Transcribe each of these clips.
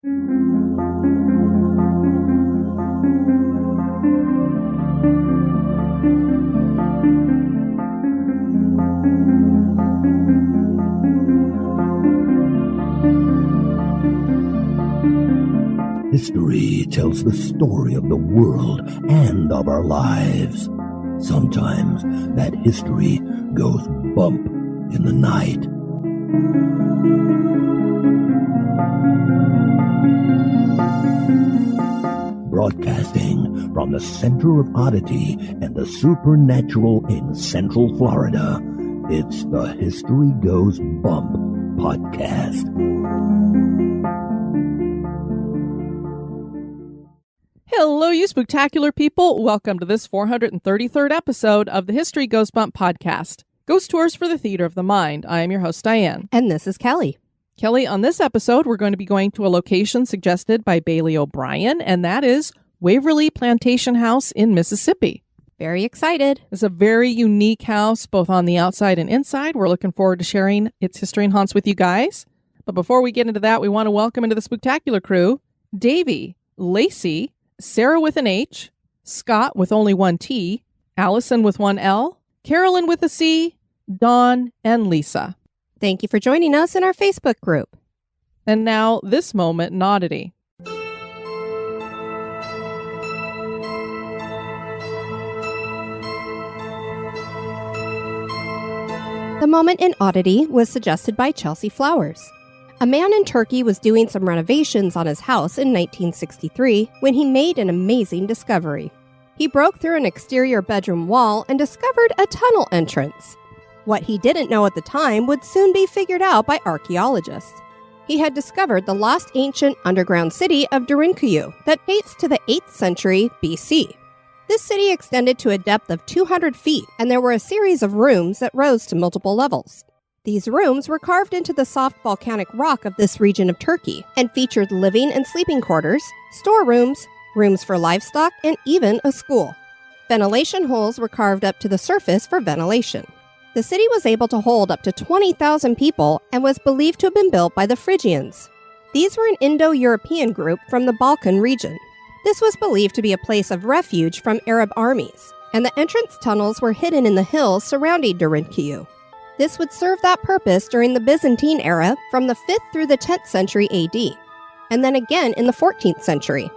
History tells the story of the world and of our lives. Sometimes that history goes bump in the night. Broadcasting from the center of oddity and the supernatural in Central Florida, it's the History Goes Bump podcast. Hello, you spooktacular people. Welcome to this 433rd episode of the History Goes Bump podcast. Ghost Tours for the Theater of the Mind. I am your host, Diane. And this is Kelly. Kelly, on this episode, we're going to be going to a location suggested by Bailey O'Brien, and that is Waverly Plantation House in Mississippi. Very excited. It's a very unique house, both on the outside and inside. We're looking forward to sharing its history and haunts with you guys. But before we get into that, we want to welcome into the spooktacular crew, Davey, Lacey, Sarah with an H, Scott with only one T, Allison with one L, Carolyn with a C, Dawn, and Lisa. Thank you for joining us in our Facebook group. And now, this moment in oddity. The moment in oddity was suggested by Chelsea Flowers. A man in Turkey was doing some renovations on his house in 1963 when he made an amazing discovery. He broke through an exterior bedroom wall and discovered a tunnel entrance. What he didn't know at the time would soon be figured out by archaeologists. He had discovered the lost ancient underground city of Derinkuyu that dates to the 8th century BC. This city extended to a depth of 200 feet, and there were a series of rooms that rose to multiple levels. These rooms were carved into the soft volcanic rock of this region of Turkey and featured living and sleeping quarters, storerooms, rooms for livestock, and even a school. Ventilation holes were carved up to the surface for ventilation. The city was able to hold up to 20,000 people and was believed to have been built by the Phrygians. These were an Indo-European group from the Balkan region. This was believed to be a place of refuge from Arab armies, and the entrance tunnels were hidden in the hills surrounding Derinkuyu. This would serve that purpose during the Byzantine era from the 5th through the 10th century AD, and then again in the 14th century.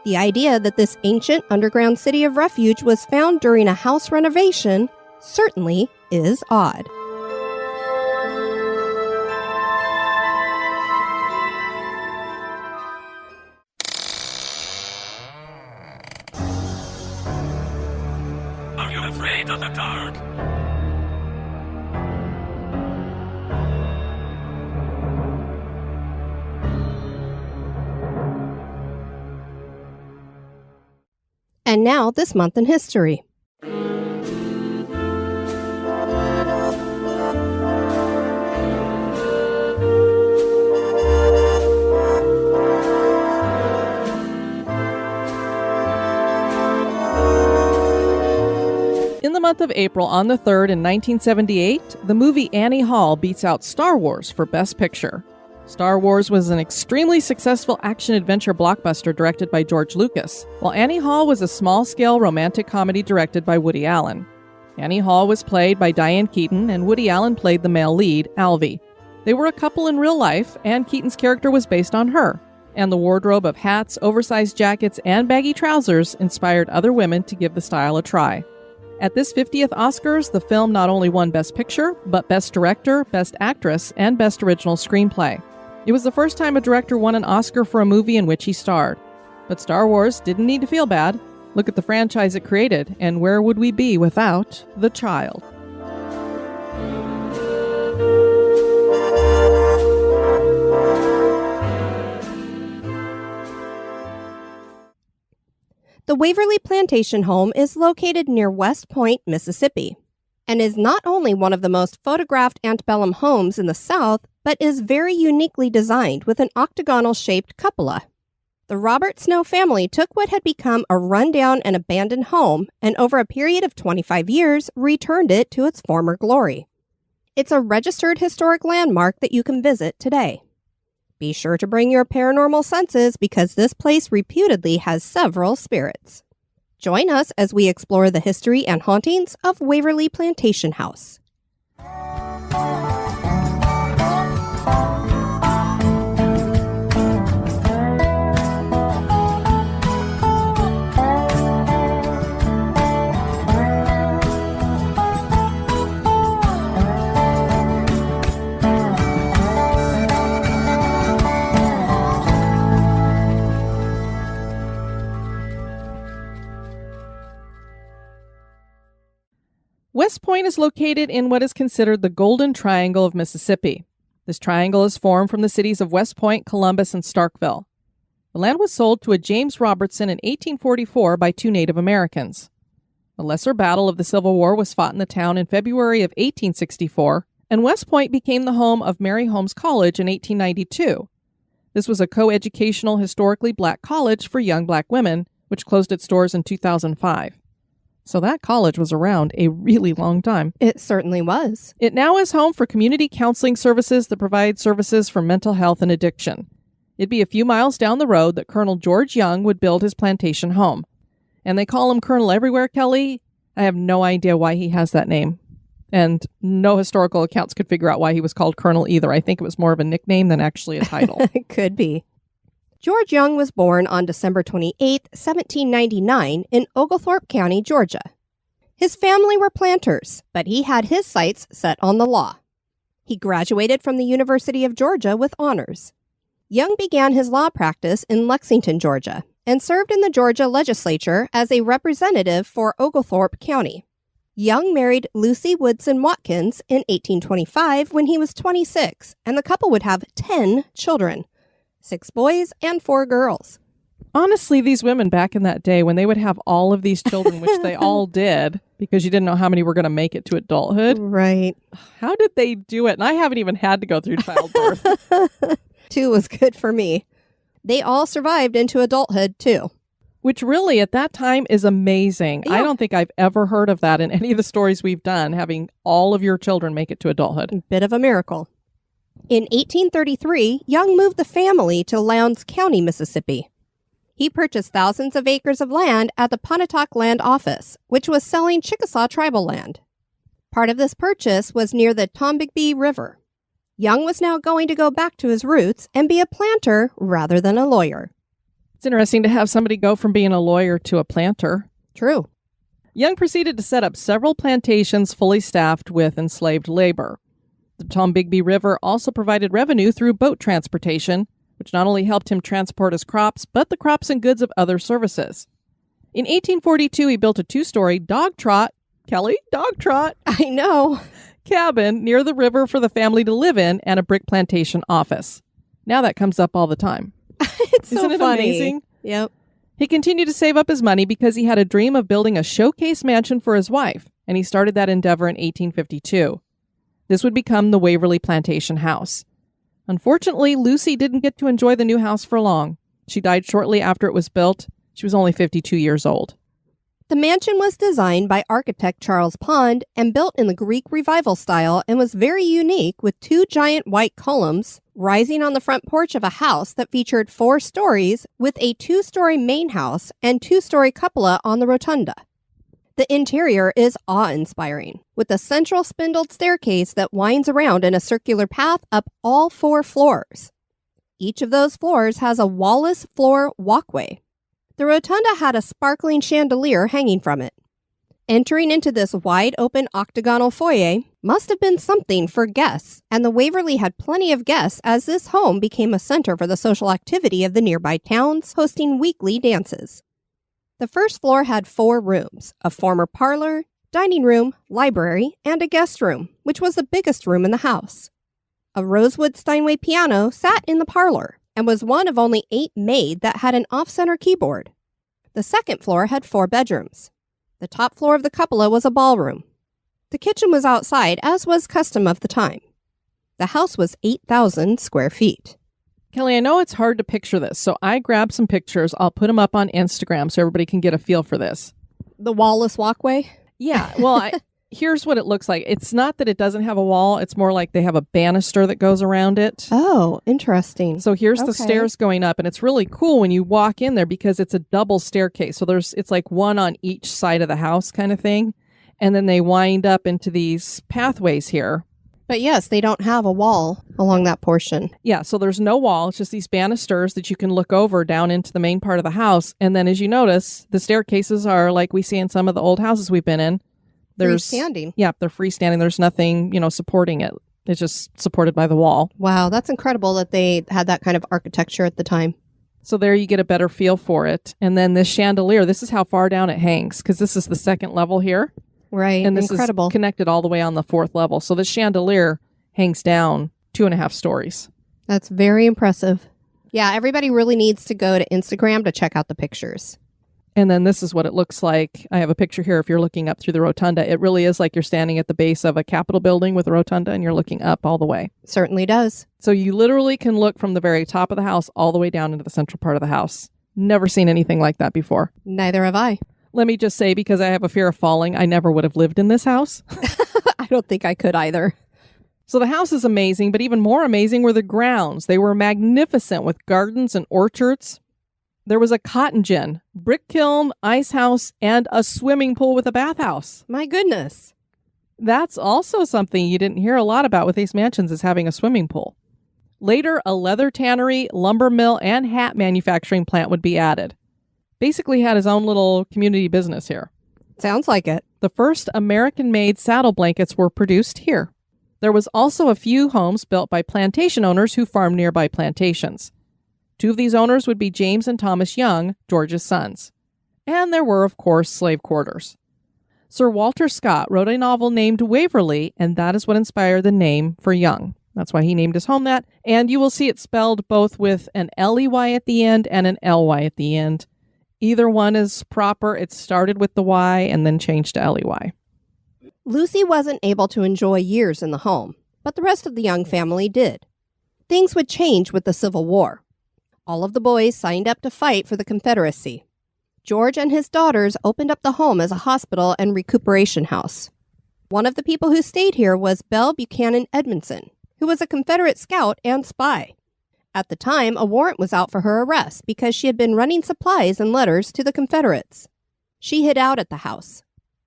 The idea that this ancient underground city of refuge was found during a house renovation certainly is odd. Are you afraid of the dark? And now, this month in history. In the month of April, on the 3rd in 1978, the movie Annie Hall beats out Star Wars for Best Picture. Star Wars was an extremely successful action-adventure blockbuster directed by George Lucas, while Annie Hall was a small-scale romantic comedy directed by Woody Allen. Annie Hall was played by Diane Keaton, and Woody Allen played the male lead, Alvy. They were a couple in real life, and Keaton's character was based on her, and the wardrobe of hats, oversized jackets, and baggy trousers inspired other women to give the style a try. At this 50th Oscars, the film not only won Best Picture, but Best Director, Best Actress, and Best Original Screenplay. It was the first time a director won an Oscar for a movie in which he starred. But Star Wars didn't need to feel bad. Look at the franchise it created, and where would we be without the child? The Waverly Plantation home is located near West Point, Mississippi, and is not only one of the most photographed antebellum homes in the South, but is very uniquely designed with an octagonal-shaped cupola. The Robert Snow family took what had become a rundown and abandoned home and over a period of 25 years returned it to its former glory. It's a registered historic landmark that you can visit today. Be sure to bring your paranormal senses because this place reputedly has several spirits. Join us as we explore the history and hauntings of Waverly Plantation House. West Point is located in what is considered the Golden Triangle of Mississippi. This triangle is formed from the cities of West Point, Columbus, and Starkville. The land was sold to a James Robertson in 1844 by two Native Americans. A lesser battle of the Civil War was fought in the town in February of 1864, and West Point became the home of Mary Holmes College in 1892. This was a co-educational, historically black college for young black women, which closed its doors in 2005. So that college was around a really long time. It certainly was. It now is home for community counseling services that provide services for mental health and addiction. It'd be a few miles down the road that Colonel George Young would build his plantation home. And they call him Colonel everywhere, Kelly. I have no idea why he has that name. And no historical accounts could figure out why he was called Colonel either. I think it was more of a nickname than actually a title. It could be. George Young was born on December 28, 1799 in Oglethorpe County, Georgia. His family were planters, but he had his sights set on the law. He graduated from the University of Georgia with honors. Young began his law practice in Lexington, Georgia, and served in the Georgia legislature as a representative for Oglethorpe County. Young married Lucy Woodson Watkins in 1825 when he was 26, and the couple would have 10 children. 6 boys and 4 girls. Honestly, these women back in that day, when they would have all of these children, which they all did, because you didn't know how many were going to make it to adulthood. Right. How did they do it? And I haven't even had to go through childbirth. 2 was good for me. They all survived into adulthood, too. Which really, at that time, is amazing. Yeah. I don't think I've ever heard of that in any of the stories we've done, having all of your children make it to adulthood. Bit of a miracle. In 1833, Young moved the family to Lowndes County, Mississippi. He purchased thousands of acres of land at the Pontotoc Land Office, which was selling Chickasaw tribal land. Part of this purchase was near the Tombigbee River. Young was now going to go back to his roots and be a planter rather than a lawyer. It's interesting to have somebody go from being a lawyer to a planter. True. Young proceeded to set up several plantations fully staffed with enslaved labor. The Tombigbee River also provided revenue through boat transportation, which not only helped him transport his crops, but the crops and goods of other services. In 1842, he built a 2-story dog trot, Kelly, dog trot, I know, cabin near the river for the family to live in and a brick plantation office. Now that comes up all the time. It's so Isn't it funny. amazing? Yep. He continued to save up his money because he had a dream of building a showcase mansion for his wife, and he started that endeavor in 1852. This would become the Waverly Plantation House. Unfortunately, Lucy didn't get to enjoy the new house for long. She died shortly after it was built. She was only 52 years old. The mansion was designed by architect Charles Pond and built in the Greek Revival style and was very unique with 2 giant white columns rising on the front porch of a house that featured 4 stories with a 2-story main house and 2-story cupola on the rotunda. The interior is awe-inspiring, with a central spindled staircase that winds around in a circular path up all 4 floors. Each of those floors has a wall-less floor walkway. The rotunda had a sparkling chandelier hanging from it. Entering into this wide-open octagonal foyer must have been something for guests, and the Waverly had plenty of guests as this home became a center for the social activity of the nearby towns, hosting weekly dances. The first floor had 4 rooms, a former parlor, dining room, library, and a guest room, which was the biggest room in the house. A rosewood Steinway piano sat in the parlor and was one of only 8 made that had an off-center keyboard. The second floor had 4 bedrooms. The top floor of the cupola was a ballroom. The kitchen was outside, as was custom of the time. The house was 8,000 square feet. Kelly, I know it's hard to picture this, so I grabbed some pictures. I'll put them up on Instagram so everybody can get a feel for this. The wall-less walkway? Yeah, well, here's what it looks like. It's not that it doesn't have a wall. It's more like they have a banister that goes around it. Oh, interesting. So here's the stairs going up, and it's really cool when you walk in there because it's a double staircase. So it's like one on each side of the house kind of thing. And then they wind up into these pathways here. But yes, they don't have a wall along that portion. Yeah, so there's no wall. It's just these banisters that you can look over down into the main part of the house. And then as you notice, the staircases are like we see in some of the old houses we've been in. Freestanding. Yeah, they're freestanding. There's nothing, supporting it. It's just supported by the wall. Wow, that's incredible that they had that kind of architecture at the time. So there you get a better feel for it. And then this chandelier, this is how far down it hangs, because this is the second level here. Right, and this incredible. is connected all the way on the fourth level. So the chandelier hangs down 2.5 stories. That's very impressive. Yeah, everybody really needs to go to Instagram to check out the pictures. And then this is what it looks like. I have a picture here if you're looking up through the rotunda. It really is like you're standing at the base of a Capitol building with a rotunda and you're looking up all the way. Certainly does. So you literally can look from the very top of the house all the way down into the central part of the house. Never seen anything like that before. Neither have I. Let me just say, because I have a fear of falling, I never would have lived in this house. I don't think I could either. So the house is amazing, but even more amazing were the grounds. They were magnificent with gardens and orchards. There was a cotton gin, brick kiln, ice house, and a swimming pool with a bathhouse. My goodness. That's also something you didn't hear a lot about with these mansions, is having a swimming pool. Later, a leather tannery, lumber mill, and hat manufacturing plant would be added. Basically had his own little community business here. Sounds like it. The first American-made saddle blankets were produced here. There was also a few homes built by plantation owners who farmed nearby plantations. 2 of these owners would be James and Thomas Young, George's sons. And there were, of course, slave quarters. Sir Walter Scott wrote a novel named Waverly, and that is what inspired the name for Young. That's why he named his home that. And you will see it spelled both with an L-E-Y at the end and an L-Y at the end. Either one is proper. It started with the Y and then changed to L-E-Y. Lucy wasn't able to enjoy years in the home, but the rest of the Young family did. Things would change with the Civil War. All of the boys signed up to fight for the Confederacy. George and his daughters opened up the home as a hospital and recuperation house. One of the people who stayed here was Belle Buchanan Edmondson, who was a Confederate scout and spy. At the time, a warrant was out for her arrest because she had been running supplies and letters to the Confederates. She hid out at the house.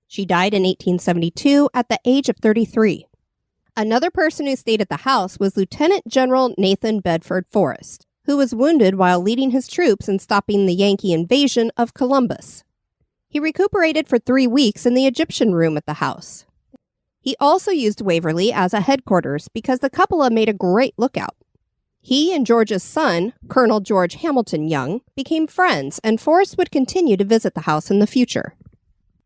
She died in 1872 at the age of 33. Another person who stayed at the house was Lieutenant General Nathan Bedford Forrest, who was wounded while leading his troops in stopping the Yankee invasion of Columbus. He recuperated for 3 weeks in the Egyptian room at the house. He also used Waverly as a headquarters because the couple made a great lookout. He and George's son, Colonel George Hamilton Young, became friends, and Forrest would continue to visit the house in the future.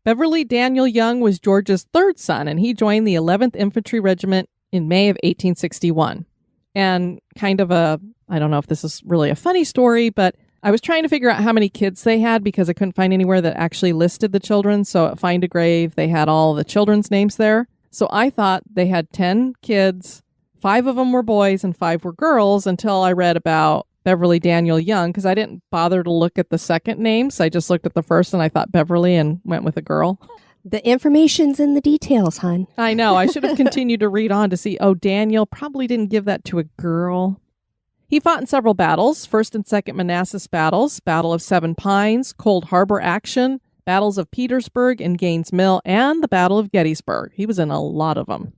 Beverly Daniel Young was George's 3rd son, and he joined the 11th Infantry Regiment in May of 1861. And kind of I don't know if this is really a funny story, but I was trying to figure out how many kids they had because I couldn't find anywhere that actually listed the children. So at Find a Grave, they had all the children's names there. So I thought they had 10 kids. 5 of them were boys and 5 were girls until I read about Beverly Daniel Young, because I didn't bother to look at the second names. I just looked at the first and I thought Beverly and went with a girl. The information's in the details, hon. I know. I should have continued to read on to see, Daniel probably didn't give that to a girl. He fought in several battles, 1st and 2nd Manassas battles, Battle of Seven Pines, Cold Harbor action, battles of Petersburg and Gaines Mill, and the Battle of Gettysburg. He was in a lot of them.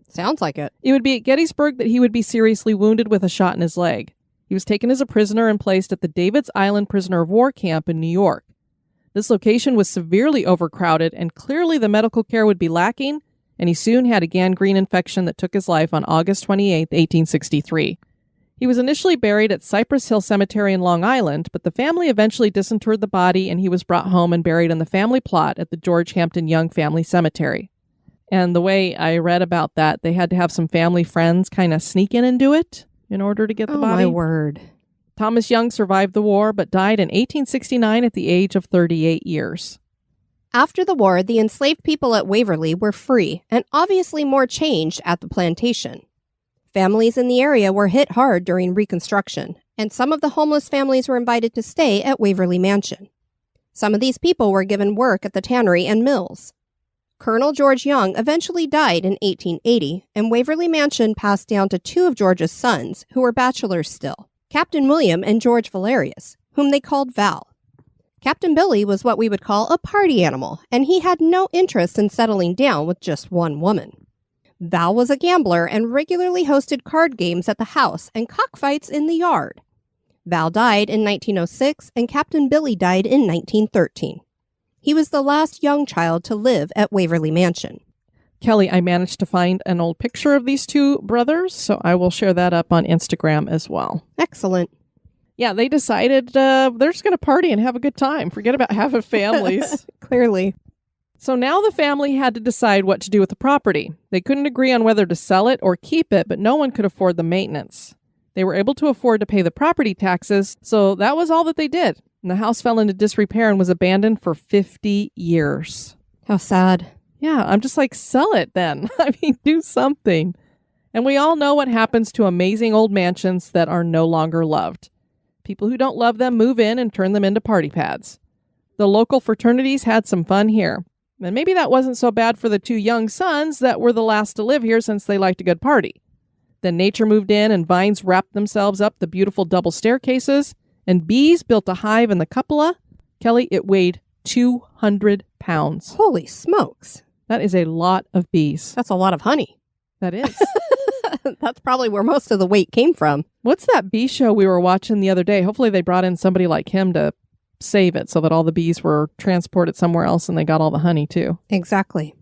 Sounds like it. It would be at Gettysburg that he would be seriously wounded with a shot in his leg. He was taken as a prisoner and placed at the David's Island Prisoner of War camp in New York. This location was severely overcrowded, and clearly the medical care would be lacking, and he soon had a gangrene infection that took his life on August 28, 1863. He was initially buried at Cypress Hill Cemetery in Long Island, but the family eventually disinterred the body, and he was brought home and buried in the family plot at the George Hampton Young Family Cemetery. And the way I read about that, they had to have some family friends kind of sneak in and do it in order to get the body. Oh, my word. Thomas Young survived the war, but died in 1869 at the age of 38 years. After the war, the enslaved people at Waverly were free and obviously more changed at the plantation. Families in the area were hit hard during Reconstruction, and some of the homeless families were invited to stay at Waverly Mansion. Some of these people were given work at the tannery and mills. Colonel George Young eventually died in 1880, and Waverly Mansion passed down to two of George's sons, who were bachelors still, Captain William and George Valerius, whom they called Val. Captain Billy was what we would call a party animal, and he had no interest in settling down with just one woman. Val was a gambler and regularly hosted card games at the house and cockfights in the yard. Val died in 1906, and Captain Billy died in 1913. He was the last young child to live at Waverly Mansion. Kelly, I managed to find an old picture of these two brothers, so I will share that up on Instagram as well. Excellent. Yeah, they decided they're just going to party and have a good time. Forget about having families. Clearly. So now the family had to decide what to do with the property. They couldn't agree on whether to sell it or keep it, but no one could afford the maintenance. They were able to afford to pay the property taxes, so that was all that they did. And the house fell into disrepair and was abandoned for 50 years. How sad. Yeah, I'm just like, sell it then. I mean, do something. And we all know what happens to amazing old mansions that are no longer loved. People who don't love them move in and turn them into party pads. The local fraternities had some fun here. And maybe that wasn't so bad for the two young sons that were the last to live here since they liked a good party. Then nature moved in and vines wrapped themselves up the beautiful double staircases, and bees built a hive in the cupola. Kelly, it weighed 200 pounds. Holy smokes. That is a lot of bees. That's a lot of honey. That is. That's probably where most of the weight came from. What's that bee show we were watching the other day? Hopefully they brought in somebody like him to save it so that all the bees were transported somewhere else and they got all the honey too. Exactly.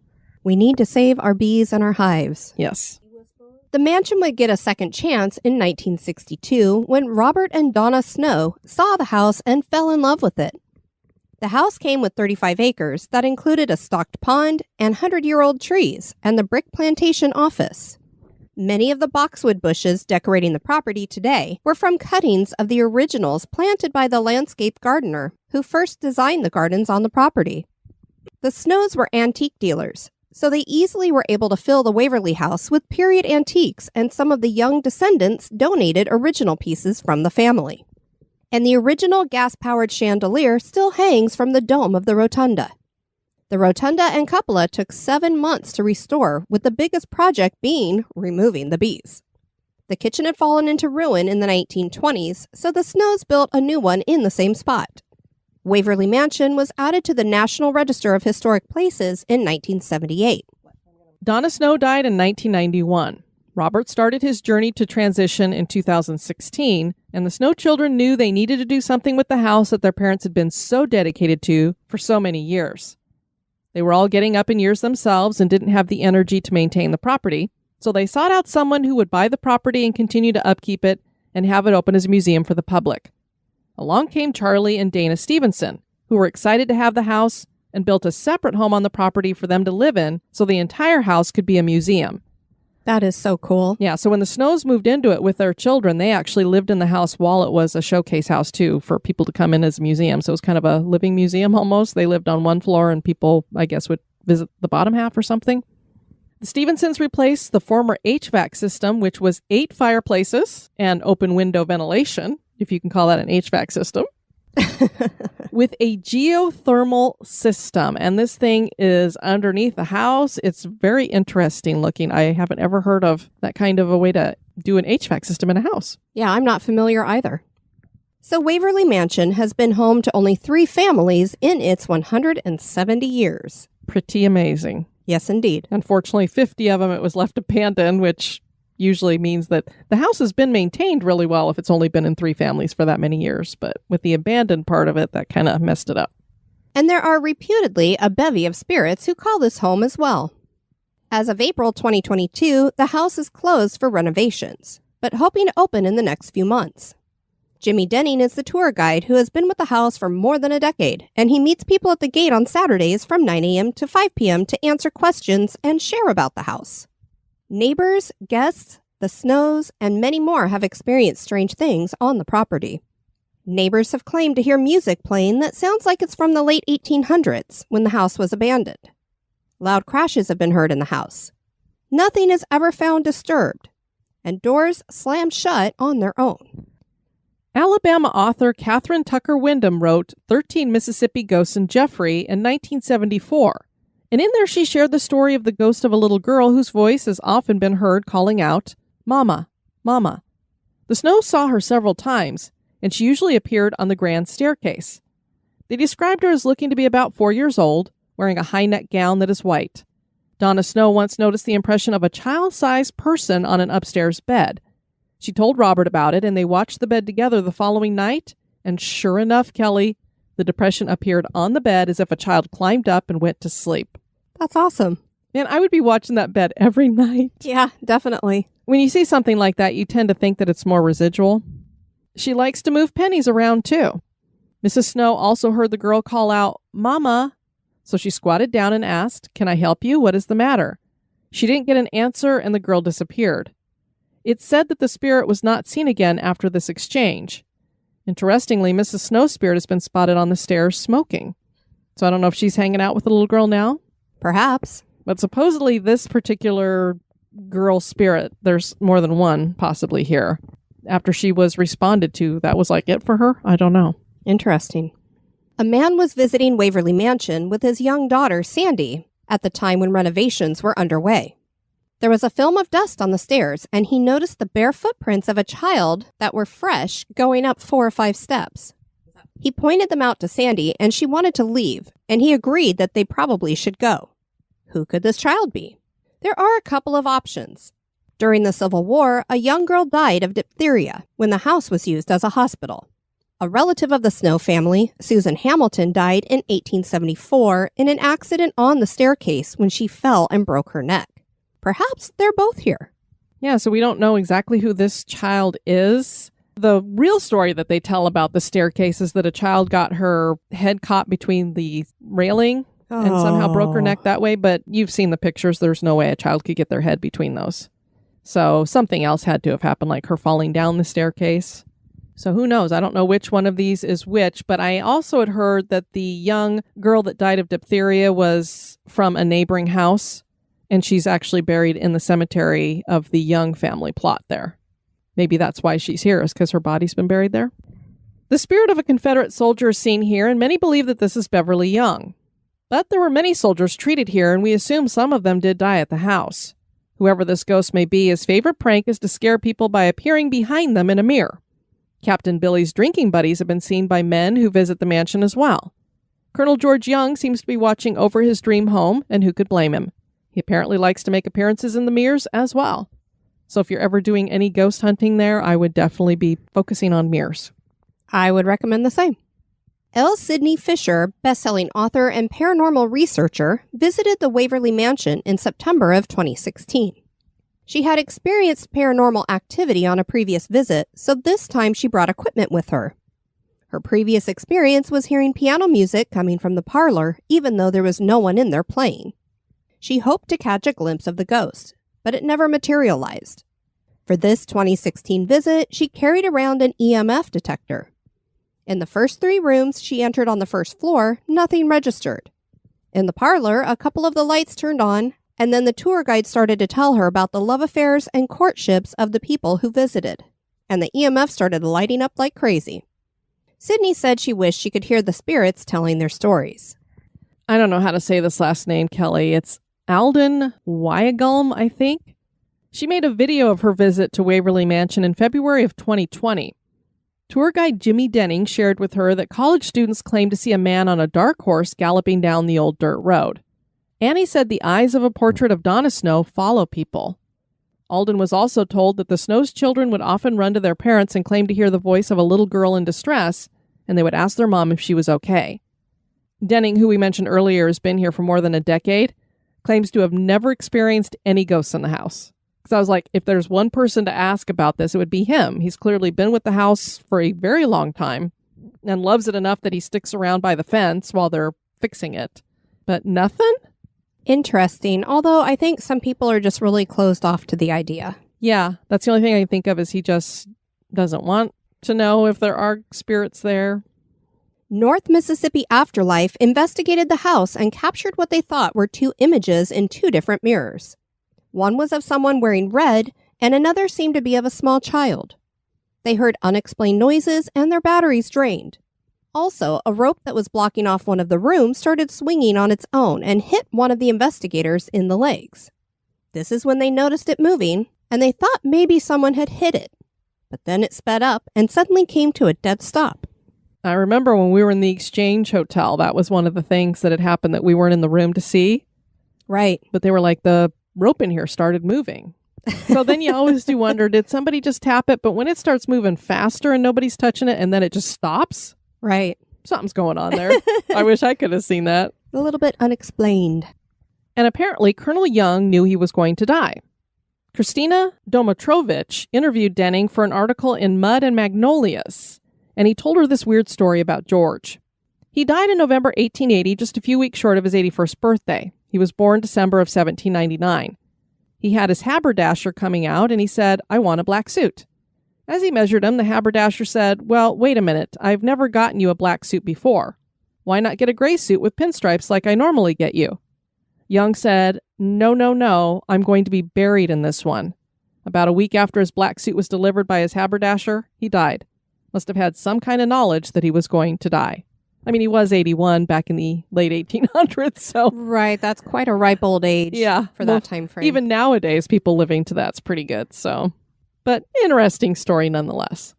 We need to save our bees and our hives. Yes. The mansion would get a second chance in 1962 when Robert and Donna Snow saw the house and fell in love with it. The house came with 35 acres that included a stocked pond and 100-year-old trees and the brick plantation office. Many of the boxwood bushes decorating the property today were from cuttings of the originals planted by the landscape gardener who first designed the gardens on the property. The Snows were antique dealers, so they easily were able to fill the Waverly house with period antiques, and some of the young descendants donated original pieces from the family. And the original gas-powered chandelier still hangs from the dome of the rotunda. The rotunda and cupola took 7 months to restore, with the biggest project being removing the bees. The kitchen had fallen into ruin in the 1920s, so the Snows built a new one in the same spot. Waverly Mansion was added to the National Register of Historic Places in 1978. Donna Snow died in 1991. Robert started his journey to transition in 2016, and the Snow children knew they needed to do something with the house that their parents had been so dedicated to for so many years. They were all getting up in years themselves and didn't have the energy to maintain the property, so they sought out someone who would buy the property and continue to upkeep it and have it open as a museum for the public. Along came Charlie and Dana Stevenson, who were excited to have the house and built a separate home on the property for them to live in so the entire house could be a museum. That is so cool. Yeah, so when the Snows moved into it with their children, they actually lived in the house while it was a showcase house, too, for people to come in as a museum. So it was kind of a living museum almost. They lived on one floor and people, I guess, would visit the bottom half or something. The Stevensons replaced the former HVAC system, which was 8 fireplaces and open window ventilation, if you can call that an HVAC system, with a geothermal system. And this thing is underneath the house. It's very interesting looking. I haven't ever heard of that kind of a way to do an HVAC system in a house. Yeah, I'm not familiar either. So Waverly Mansion has been home to only 3 families in its 170 years. Pretty amazing. Yes, indeed. Unfortunately, 50 of them, it was left abandoned, which usually means that the house has been maintained really well if it's only been in 3 families for that many years. But with the abandoned part of it, that kind of messed it up. And there are reputedly a bevy of spirits who call this home as well. As of April 2022, the house is closed for renovations, but hoping to open in the next few months. Jimmy Denning is the tour guide who has been with the house for more than a decade, and he meets people at the gate on Saturdays from 9 a.m. to 5 p.m. to answer questions and share about the house. Neighbors, guests, the Snows, and many more have experienced strange things on the property. Neighbors have claimed to hear music playing that sounds like it's from the late 1800s when the house was abandoned. Loud crashes have been heard in the house. Nothing is ever found disturbed, and doors slam shut on their own. Alabama author Catherine Tucker Wyndham wrote 13 Mississippi Ghosts in Jeffrey in 1974, And in there, she shared the story of the ghost of a little girl whose voice has often been heard calling out, "Mama, Mama." The Snows saw her several times, and she usually appeared on the grand staircase. They described her as looking to be about 4 years old, wearing a high-neck gown that is white. Donna Snow once noticed the impression of a child-sized person on an upstairs bed. She told Robert about it, and they watched the bed together the following night, and sure enough, Kelly, the depression appeared on the bed as if a child climbed up and went to sleep. That's awesome. And I would be watching that bed every night. Yeah, definitely. When you see something like that, you tend to think that it's more residual. She likes to move pennies around, too. Mrs. Snow also heard the girl call out, "Mama." So she squatted down and asked, "Can I help you? What is the matter?" She didn't get an answer, and the girl disappeared. It's said that the spirit was not seen again after this exchange. Interestingly, Mrs. Snow's spirit has been spotted on the stairs smoking. So I don't know if she's hanging out with the little girl now. Perhaps. But supposedly this particular girl spirit, there's more than one possibly here. After she was responded to, that was like it for her? I don't know. Interesting. A man was visiting Waverly Mansion with his young daughter, Sandy, at the time when renovations were underway. There was a film of dust on the stairs, and he noticed the bare footprints of a child that were fresh going up 4 or 5 steps. He pointed them out to Sandy, and she wanted to leave, and he agreed that they probably should go. Who could this child be? There are a couple of options. During the Civil War, a young girl died of diphtheria when the house was used as a hospital. A relative of the Snow family, Susan Hamilton, died in 1874 in an accident on the staircase when she fell and broke her neck. Perhaps they're both here. Yeah, so we don't know exactly who this child is. The real story that they tell about the staircase is that a child got her head caught between the railing and somehow broke her neck that way. But you've seen the pictures. There's no way a child could get their head between those. So something else had to have happened, like her falling down the staircase. So who knows? I don't know which one of these is which, but I also had heard that the young girl that died of diphtheria was from a neighboring house, and she's actually buried in the cemetery of the Young family plot there. Maybe that's why she's here, is because her body's been buried there. The spirit of a Confederate soldier is seen here, and many believe that this is Beverly Young. But there were many soldiers treated here, and we assume some of them did die at the house. Whoever this ghost may be, his favorite prank is to scare people by appearing behind them in a mirror. Captain Billy's drinking buddies have been seen by men who visit the mansion as well. Colonel George Young seems to be watching over his dream home, and who could blame him? He apparently likes to make appearances in the mirrors as well. So if you're ever doing any ghost hunting there, I would definitely be focusing on mirrors. I would recommend the same. L. Sidney Fisher, best-selling author and paranormal researcher, visited the Waverly Mansion in September of 2016. She had experienced paranormal activity on a previous visit, so this time she brought equipment with her. Her previous experience was hearing piano music coming from the parlor, even though there was no one in there playing. She hoped to catch a glimpse of the ghost, but it never materialized. For this 2016 visit, she carried around an EMF detector. In the first 3 rooms she entered on the first floor, nothing registered. In the parlor, a couple of the lights turned on, and then the tour guide started to tell her about the love affairs and courtships of the people who visited, and the EMF started lighting up like crazy. Sydney said she wished she could hear the spirits telling their stories. I don't know how to say this last name, Kelly. It's Alden Wyagulm, I think. She made a video of her visit to Waverly Mansion in February of 2020. Tour guide Jimmy Denning shared with her that college students claimed to see a man on a dark horse galloping down the old dirt road. Annie said the eyes of a portrait of Donna Snow follow people. Alden was also told that the Snow's children would often run to their parents and claim to hear the voice of a little girl in distress, and they would ask their mom if she was okay. Denning, who we mentioned earlier has been here for more than a decade, claims to have never experienced any ghosts in the house. Because I was like, if there's one person to ask about this, it would be him. He's clearly been with the house for a very long time and loves it enough that he sticks around by the fence while they're fixing it. But nothing? Interesting, although I think some people are just really closed off to the idea. Yeah, that's the only thing I can think of is he just doesn't want to know if there are spirits there. North Mississippi Afterlife investigated the house and captured what they thought were 2 images in 2 different mirrors. One was of someone wearing red, and another seemed to be of a small child. They heard unexplained noises and their batteries drained. Also, a rope that was blocking off one of the rooms started swinging on its own and hit one of the investigators in the legs. This is when they noticed it moving, and they thought maybe someone had hit it. But then it sped up and suddenly came to a dead stop. I remember when we were in the Exchange Hotel, that was one of the things that had happened that we weren't in the room to see. Right. But they were like, the rope in here started moving. So then you always do wonder, did somebody just tap it? But when it starts moving faster and nobody's touching it and then it just stops, Right. something's going on there. I wish I could have seen that. A little bit unexplained. And apparently, Colonel Young knew he was going to die. Kristina Domatrovich interviewed Denning for an article in Mud and Magnolias, and he told her this weird story about George. He died in November 1880, just a few weeks short of his 81st birthday. He was born December of 1799. He had his haberdasher coming out, and he said, "I want a black suit." As he measured him, the haberdasher said, "Well, wait a minute. I've never gotten you a black suit before. Why not get a gray suit with pinstripes like I normally get you?" Young said, No, I'm going to be buried in this one." About a week after his black suit was delivered by his haberdasher, he died. Must have had some kind of knowledge that he was going to die. I mean, he was 81 back in the late 1800s, so... Right, that's quite a ripe old age for that time frame. Even nowadays, people living to that's pretty good, so... But interesting story nonetheless.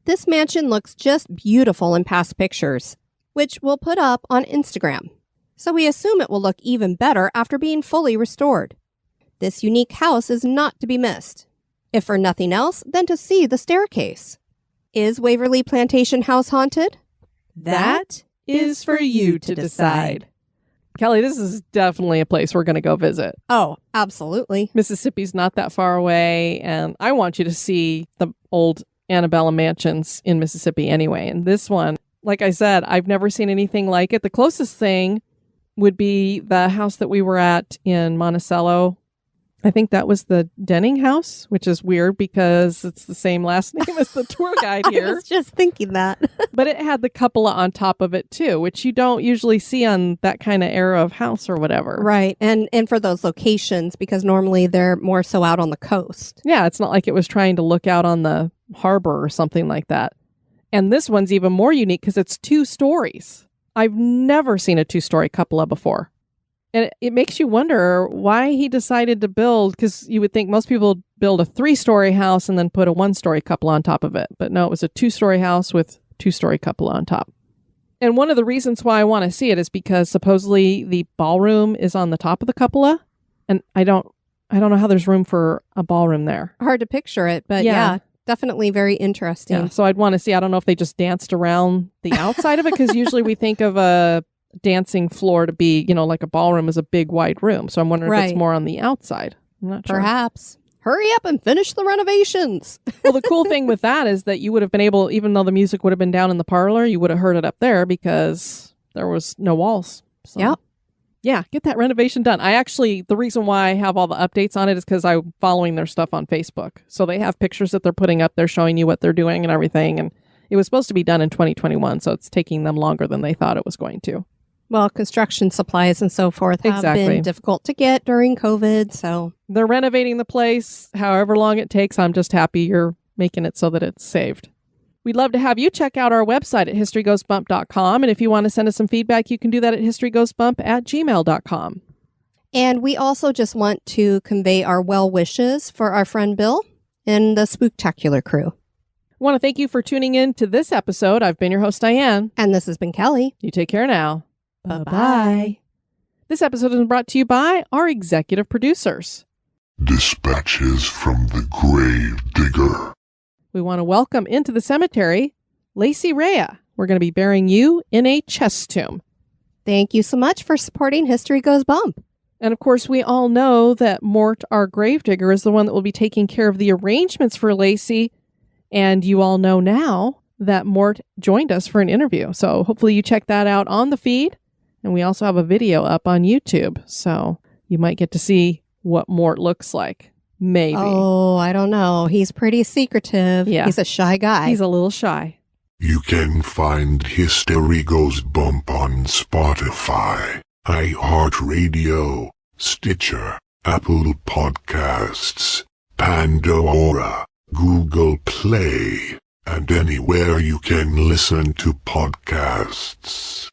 This mansion looks just beautiful in past pictures, which we'll put up on Instagram. So we assume it will look even better after being fully restored. This unique house is not to be missed. If for nothing else, then to see the staircase. Is Waverly Plantation House haunted? That is for you to decide. Kelly, this is definitely a place we're going to go visit. Oh, absolutely. Mississippi's not that far away, and I want you to see the old antebellum mansions in Mississippi anyway. And this one, like I said, I've never seen anything like it. The closest thing would be the house that we were at in Monticello. I think that was the Denning house, which is weird because it's the same last name as the tour guide here. I was just thinking that. But it had the cupola on top of it too, which you don't usually see on that kind of era of house or whatever. Right. And for those locations, because normally they're more so out on the coast. Yeah, it's not like it was trying to look out on the harbor or something like that. And this one's even more unique because it's 2 stories. I've never seen a 2-story cupola before. And it makes you wonder why he decided to build, because you would think most people build a 3-story house and then put a 1-story cupola on top of it. But no, it was a 2-story house with 2-story cupola on top. And one of the reasons why I want to see it is because supposedly the ballroom is on the top of the cupola. And I don't know how there's room for a ballroom there. Hard to picture it, but yeah definitely very interesting. Yeah, so I'd want to see. I don't know if they just danced around the outside of it, because usually we think of a dancing floor to be, like a ballroom is a big wide room. So I'm wondering if it's more on the outside. I'm not sure. Perhaps. Hurry up and finish the renovations. Well, the cool thing with that is that you would have been able, even though the music would have been down in the parlor, you would have heard it up there because there was no walls. So. Yep. Yeah, get that renovation done. The reason why I have all the updates on it is because I'm following their stuff on Facebook. So they have pictures that they're putting up there showing you what they're doing and everything. And it was supposed to be done in 2021, so it's taking them longer than they thought it was going to. Well, construction supplies and so forth have been difficult to get during COVID, so... They're renovating the place however long it takes. I'm just happy you're making it so that it's saved. We'd love to have you check out our website at historygoesbump.com. And if you want to send us some feedback, you can do that at historygoesbump@gmail.com. And we also just want to convey our well wishes for our friend Bill and the Spooktacular crew. I want to thank you for tuning in to this episode. I've been your host, Diane. And this has been Kelly. You take care now. Bye-bye. This episode is brought to you by our executive producers. Dispatches from the Grave Digger. We want to welcome into the cemetery Lacey Rhea. We're going to be burying you in a chest tomb. Thank you so much for supporting History Goes Bump. And of course, we all know that Mort, our gravedigger, is the one that will be taking care of the arrangements for Lacey. And you all know now that Mort joined us for an interview. So hopefully you check that out on the feed. And we also have a video up on YouTube. So you might get to see what Mort looks like. Maybe. Oh, I don't know. He's pretty secretive. Yeah. He's a shy guy. He's a little shy. You can find History Goes Bump on Spotify, iHeartRadio, Stitcher, Apple Podcasts, Pandora, Google Play, and anywhere you can listen to podcasts.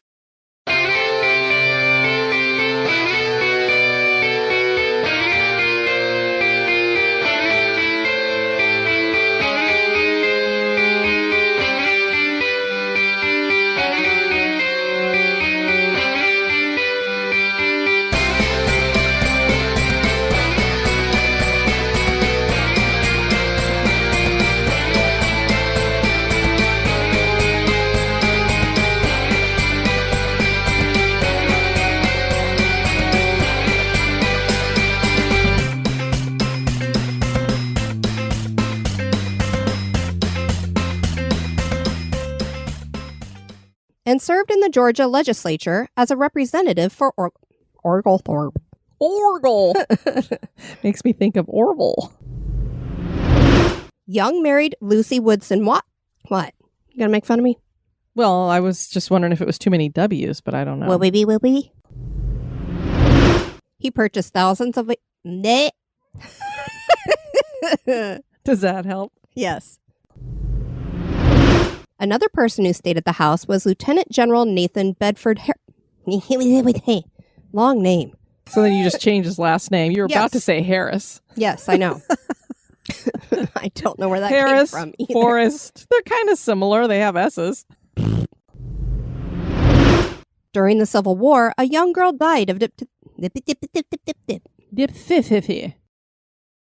And served in the Georgia legislature as a representative for Oglethorpe. Orgle. Makes me think of Orville. Young married Lucy Woodson What? You gonna make fun of me? Well, I was just wondering if it was too many W's, but I don't know. Will we be? He purchased thousands of... Does that help? Yes. Another person who stayed at the house was Lieutenant General Nathan Bedford Long name. So then you just changed his last name. You were about to Yes. say Harris. Yes, I know. I don't know where that Harris, came from either. Forrest. They're kind of similar. They have S's. During the Civil War, a young girl died of Dip-fif-fif-fif.